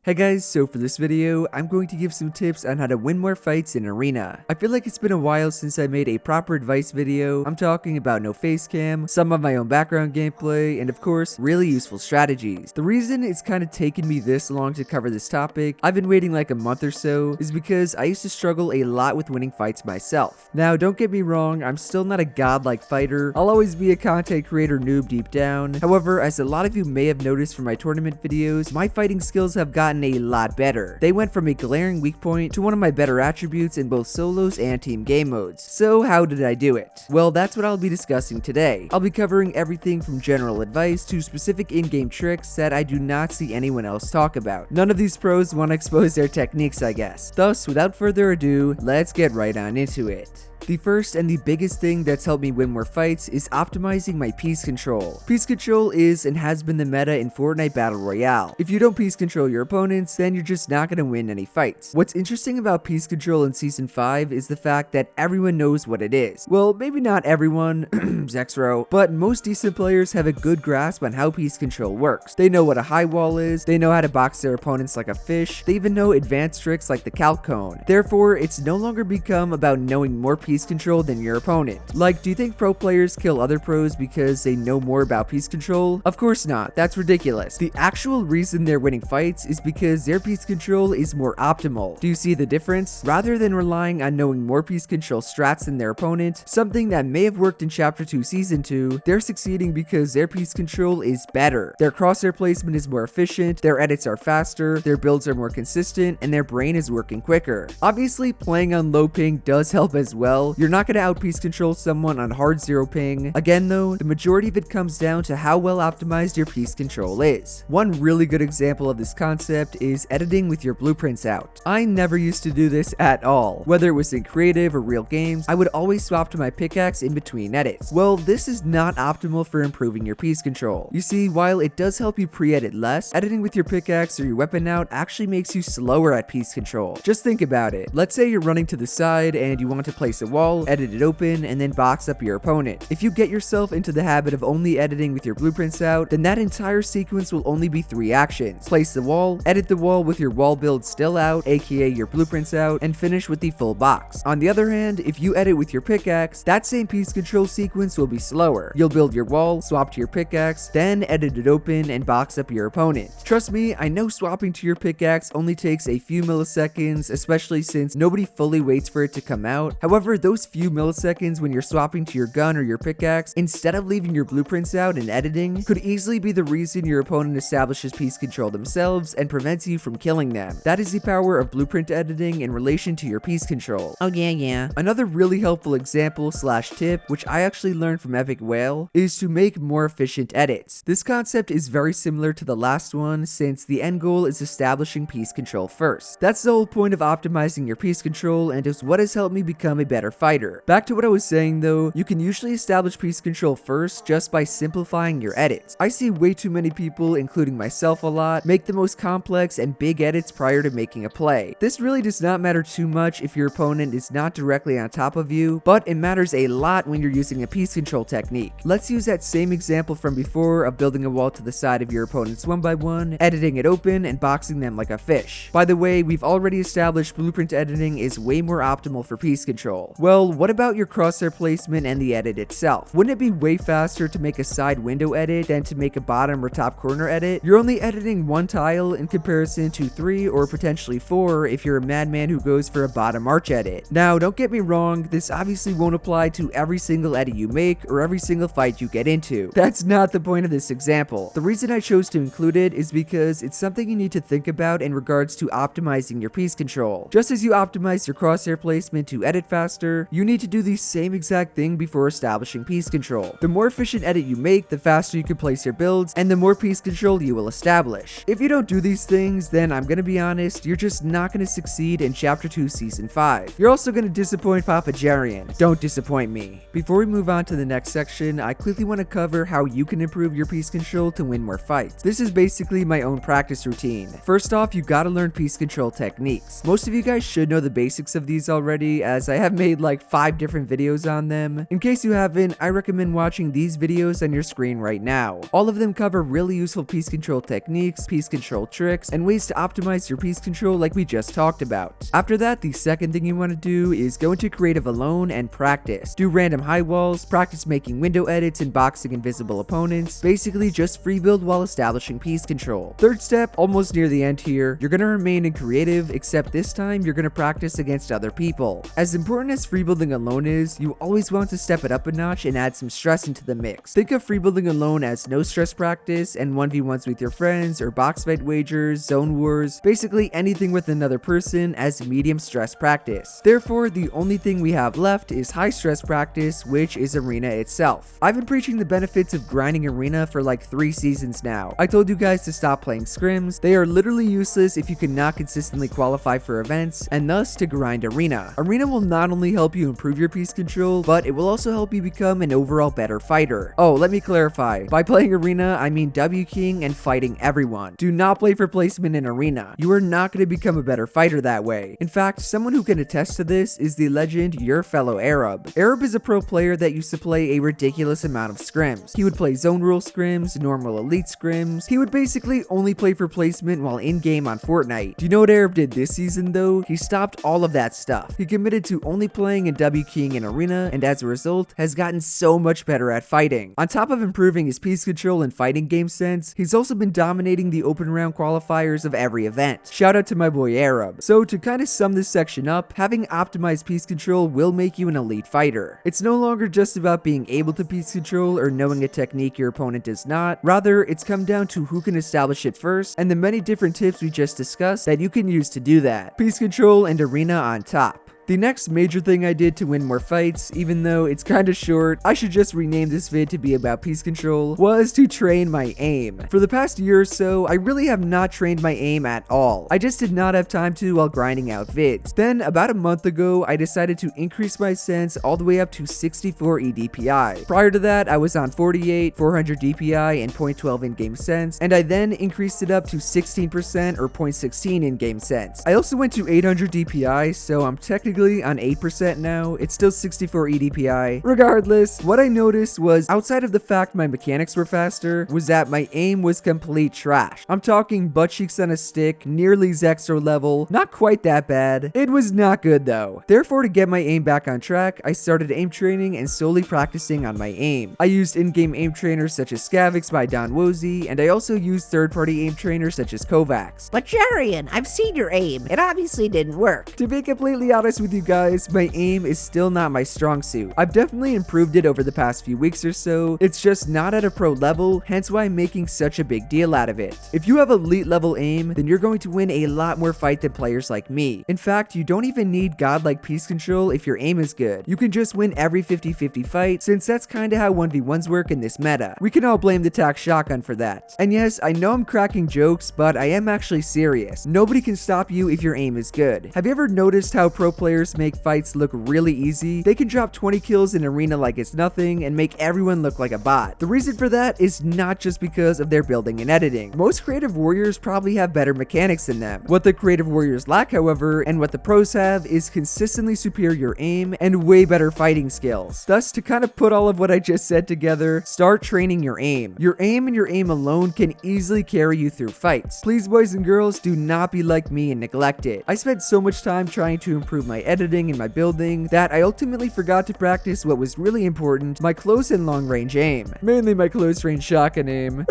Hey guys, so for this video, I'm going to give some tips on how to win more fights in Arena. I feel like it's been a while since I made a proper advice video. I'm talking about no face cam, some of my own background gameplay, and of course, really useful strategies. The reason it's kind of taken me this long to cover this topic, I've been waiting like a month or so, is because I used to struggle a lot with winning fights myself. Now, don't get me wrong, I'm still not a godlike fighter. I'll always be a content creator noob deep down. However, as a lot of you may have noticed from my tournament videos, my fighting skills have gotten a lot better. They went from a glaring weak point to one of my better attributes in both solos and team game modes. So how did I do it? Well, that's what I'll be discussing today. I'll be covering everything from general advice to specific in-game tricks that I do not see anyone else talk about. None of these pros want to expose their techniques, I guess. Thus, without further ado, let's get right on into it. The first and the biggest thing that's helped me win more fights is optimizing my piece control. Piece control is and has been the meta in Fortnite Battle Royale. If you don't piece control your opponents, then you're just not going to win any fights. What's interesting about piece control in Season 5 is the fact that everyone knows what it is. Well, maybe not everyone, Zexro, but most decent players have a good grasp on how piece control works. They know what a high wall is, they know how to box their opponents like a fish, they even know advanced tricks like the calc cone. Therefore, it's no longer become about knowing more piece control than your opponent. Like, do you think pro players kill other pros because they know more about piece control? Of course not, that's ridiculous. The actual reason they're winning fights is because their piece control is more optimal. Do you see the difference? Rather than relying on knowing more piece control strats than their opponent, something that may have worked in Chapter 2 Season 2, they're succeeding because their piece control is better. Their crosshair placement is more efficient, their edits are faster, their builds are more consistent, and their brain is working quicker. Obviously, playing on low ping does help as well. You're not going to out-piece control someone on hard 0 ping. Again though, the majority of it comes down to how well optimized your piece control is. One really good example of this concept is editing with your blueprints out. I never used to do this at all. Whether it was in creative or real games, I would always swap to my pickaxe in between edits. Well, this is not optimal for improving your piece control. You see, while it does help you pre-edit less, editing with your pickaxe or your weapon out actually makes you slower at piece control. Just think about it. Let's say you're running to the side and you want to place a wall, edit it open, and then box up your opponent. If you get yourself into the habit of only editing with your blueprints out, then that entire sequence will only be 3 actions. Place the wall, edit the wall with your wall build still out, aka your blueprints out, and finish with the full box. On the other hand, if you edit with your pickaxe, that same piece control sequence will be slower. You'll build your wall, swap to your pickaxe, then edit it open and box up your opponent. Trust me, I know swapping to your pickaxe only takes a few milliseconds, especially since nobody fully waits for it to come out. However, those few milliseconds when you're swapping to your gun or your pickaxe, instead of leaving your blueprints out and editing, could easily be the reason your opponent establishes piece control themselves and prevents you from killing them. That is the power of blueprint editing in relation to your piece control. Oh yeah. Another really helpful example / tip, which I actually learned from Epic Whale, is to make more efficient edits. This concept is very similar to the last one, since the end goal is establishing piece control first. That's the whole point of optimizing your piece control, and is what has helped me become a better fighter. Back to what I was saying though, you can usually establish piece control first just by simplifying your edits. I see way too many people, including myself a lot, make the most complex and big edits prior to making a play. This really does not matter too much if your opponent is not directly on top of you, but it matters a lot when you're using a piece control technique. Let's use that same example from before of building a wall to the side of your opponents 1 by 1, editing it open, and boxing them like a fish. By the way, we've already established blueprint editing is way more optimal for piece control. Well, what about your crosshair placement and the edit itself? Wouldn't it be way faster to make a side window edit than to make a bottom or top corner edit? You're only editing 1 tile in comparison to 3 or potentially 4 if you're a madman who goes for a bottom arch edit. Now, don't get me wrong, this obviously won't apply to every single edit you make or every single fight you get into. That's not the point of this example. The reason I chose to include it is because it's something you need to think about in regards to optimizing your piece control. Just as you optimize your crosshair placement to edit faster, you need to do the same exact thing before establishing piece control. The more efficient edit you make, the faster you can place your builds, and the more piece control you will establish. If you don't do these things, then I'm gonna be honest, you're just not gonna succeed in Chapter 2 Season 5. You're also gonna disappoint itsJerian. Don't disappoint me. Before we move on to the next section, I quickly want to cover how you can improve your piece control to win more fights. This is basically my own practice routine. First off, you gotta learn piece control techniques. Most of you guys should know the basics of these already, as I have made made like 5 different videos on them. In case you haven't, I recommend watching these videos on your screen right now. All of them cover really useful piece control techniques, piece control tricks, and ways to optimize your piece control like we just talked about. After that, the second thing you want to do is go into creative alone and practice. Do random high walls, practice making window edits and boxing invisible opponents, basically just free build while establishing piece control. Third step, almost near the end here, you're gonna remain in creative, except this time you're gonna practice against other people. As important as free building alone is, you always want to step it up a notch and add some stress into the mix. Think of free building alone as no stress practice and 1v1s with your friends or box fight wagers, zone wars, basically anything with another person as medium stress practice. Therefore, the only thing we have left is high stress practice, which is arena itself. I've been preaching the benefits of grinding arena for like 3 seasons now. I told you guys to stop playing scrims. They are literally useless if you cannot consistently qualify for events, and thus to grind arena. Arena will not only help you improve your piece control, but it will also help you become an overall better fighter. Oh, let me clarify. By playing arena, I mean W keying and fighting everyone. Do not play for placement in arena. You are not going to become a better fighter that way. In fact, someone who can attest to this is the legend Your Fellow Arab. Arab is a pro player that used to play a ridiculous amount of scrims. He would play zone rule scrims, normal elite scrims. He would basically only play for placement while in-game on Fortnite. Do you know what Arab did this season though? He stopped all of that stuff. He committed to only playing and W keying in arena, and as a result, has gotten so much better at fighting. On top of improving his piece control and fighting game sense, he's also been dominating the open round qualifiers of every event. Shout out to my boy Arab. So to kind of sum this section up, having optimized piece control will make you an elite fighter. It's no longer just about being able to piece control or knowing a technique your opponent does not. Rather, it's come down to who can establish it first and the many different tips we just discussed that you can use to do that. Piece control and arena on top. The next major thing I did to win more fights, even though it's kinda short, I should just rename this vid to be about piece control, was to train my aim. For the past year or so, I really have not trained my aim at all. I just did not have time to while grinding out vids. Then, about a month ago, I decided to increase my sense all the way up to 64 EDPI. Prior to that, I was on 48, 400 DPI, and 0.12 in-game sense, and I then increased it up to 16% or 0.16 in-game sense. I also went to 800 DPI, so I'm technically on 8% now. It's still 64 EDPI. Regardless, what I noticed was, outside of the fact my mechanics were faster, was that my aim was complete trash. I'm talking butt cheeks on a stick, nearly Zexor level, not quite that bad. It was not good though. Therefore, to get my aim back on track, I started aim training and solely practicing on my aim. I used in-game aim trainers such as Scavix by Don Wozy, and I also used third-party aim trainers such as Kovacs. But itsJerian, I've seen your aim. It obviously didn't work. To be completely honest with you guys, my aim is still not my strong suit. I've definitely improved it over the past few weeks or so. It's just not at a pro level, hence why I'm making such a big deal out of it. If you have elite level aim, then you're going to win a lot more fight than players like me. In fact, you don't even need godlike piece control if your aim is good. You can just win every 50-50 fight, since that's kinda how 1v1s work in this meta. We can all blame the tac shotgun for that. And yes, I know I'm cracking jokes, but I am actually serious. Nobody can stop you if your aim is good. Have you ever noticed how pro players make fights look really easy? They can drop 20 kills in arena like it's nothing and make everyone look like a bot. The reason for that is not just because of their building and editing. Most creative warriors probably have better mechanics than them. What the creative warriors lack, however, and what the pros have, is consistently superior aim and way better fighting skills. Thus, to kind of put all of what I just said together, start training your aim. Your aim and your aim alone can easily carry you through fights. Please, boys and girls, do not be like me and neglect it. I spent so much time trying to improve my editing and my building that I ultimately forgot to practice what was really important, my close and long range aim. Mainly my close range shotgun aim.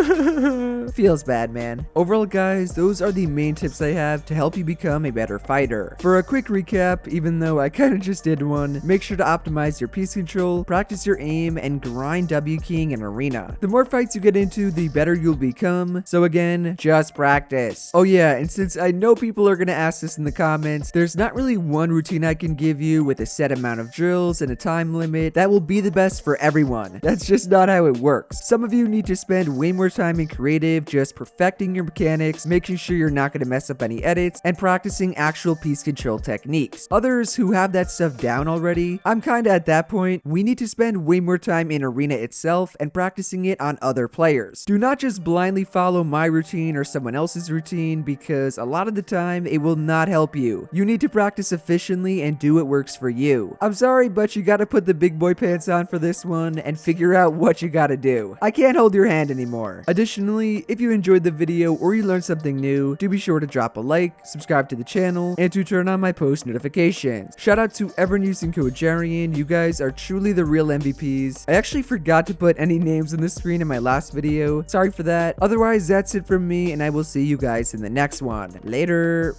Feels bad, man. Overall, guys, those are the main tips I have to help you become a better fighter. For a quick recap, even though I kinda just did one, make sure to optimize your piece control, practice your aim, and grind W keying in arena. The more fights you get into, the better you'll become. So again, just practice. Oh yeah, and since I know people are gonna ask this in the comments, there's not really one routine I can give you with a set amount of drills and a time limit that will be the best for everyone. That's just not how it works. Some of you need to spend way more time in creative repetitive, just perfecting your mechanics, making sure you're not going to mess up any edits, and practicing actual piece control techniques. Others who have that stuff down already, I'm kinda at that point, we need to spend way more time in Arena itself and practicing it on other players. Do not just blindly follow my routine or someone else's routine, because a lot of the time it will not help you. You need to practice efficiently and do what works for you. I'm sorry, but you gotta put the big boy pants on for this one and figure out what you gotta do. I can't hold your hand anymore. Additionally, if you enjoyed the video or you learned something new, do be sure to drop a like, subscribe to the channel, and to turn on my post notifications. Shout out to everyone using code itsJerian. You guys are truly the real MVPs. I actually forgot to put any names on the screen in my last video. Sorry for that. Otherwise, that's it from me, and I will see you guys in the next one. Later.